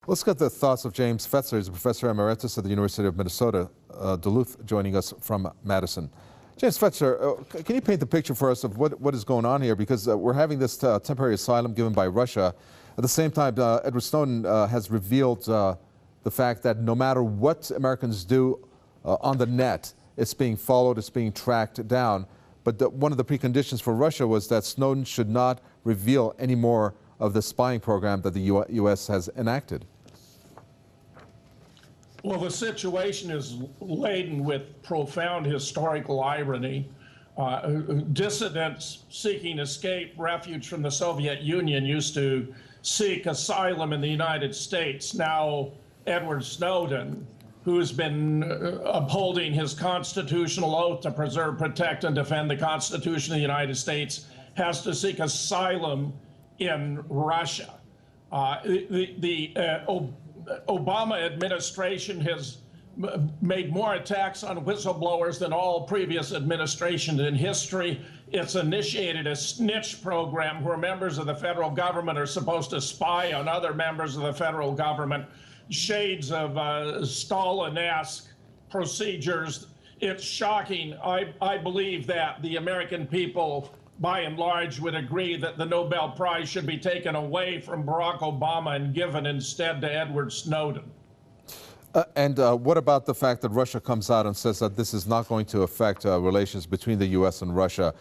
Let's get the thoughts of James Fetzer. He's a professor emeritus at the University of Minnesota Duluth, joining us from Madison. James Fetzer, can you paint the picture for us of what is going on here? Because we're having this temporary asylum given by Russia. At the same time, Edward Snowden has revealed the fact that no matter what Americans do on the net, it's being followed, it's being tracked down. But one of the preconditions for Russia was that Snowden should not reveal any more of the spying program that the U.S. has enacted. Well, the situation is laden with profound historical irony. Dissidents seeking escape, refuge from the Soviet Union used to seek asylum in the United States. Now, Edward Snowden, who's been upholding his constitutional oath to preserve, protect, and defend the Constitution of the United States, has to seek asylum in Russia. The Obama administration has made more attacks on whistleblowers than all previous administrations in history. It's initiated a snitch program where members of the federal government are supposed to spy on other members of the federal government. Shades of Stalin-esque procedures. It's shocking. I believe that the American people, by and large, would agree that the Nobel Prize should be taken away from Barack Obama and given instead to Edward Snowden. And what about the fact that Russia comes out and says that this is not going to affect relations between the U.S. and Russia?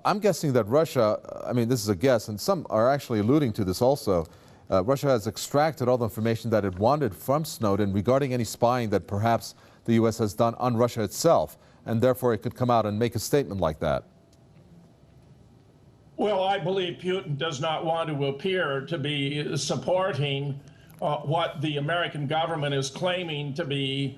I'm guessing that Russia, I mean, this is a guess, and some are actually alluding to this also, Russia has extracted all the information that it wanted from Snowden regarding any spying that perhaps the U.S. has done on Russia itself, and therefore it could come out and make a statement like that. Well, I believe Putin does not want to appear to be supporting what the American government is claiming to be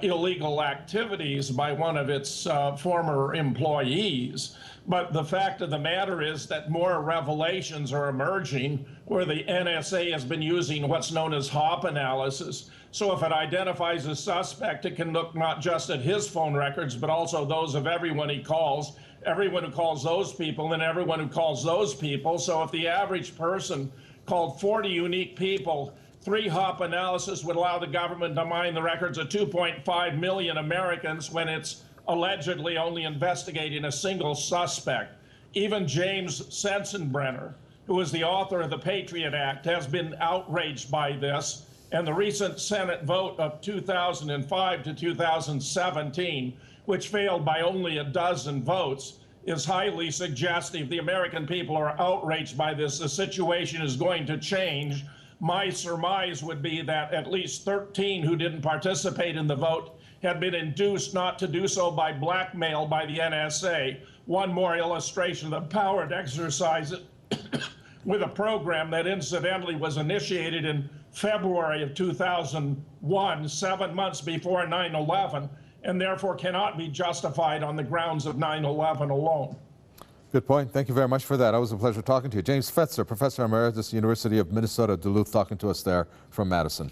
illegal activities by one of its former employees. But the fact of the matter is that more revelations are emerging where the NSA has been using what's known as HOP analysis. So if it identifies a suspect, it can look not just at his phone records, but also those of everyone he calls, everyone who calls those people, and everyone who calls those people. So if the average person called 40 unique people, 3 HOP analysis would allow the government to mine the records of 2.5 million Americans when it's allegedly only investigating a single suspect. Even James Sensenbrenner, who is the author of the Patriot Act, has been outraged by this. And the recent Senate vote of 2005 to 2017, which failed by only a dozen votes, is highly suggestive. The American people are outraged by this. The situation is going to change. My surmise would be that at least 13 who didn't participate in the vote had been induced not to do so by blackmail by the NSA. One more illustration of the power to exercise it with a program that incidentally was initiated in February of 2001, 7 months before 9/11, and therefore cannot be justified on the grounds of 9/11 alone. Good point. Thank you very much for that. It was a pleasure talking to you. James Fetzer, professor emeritus, University of Minnesota Duluth, talking to us there from Madison.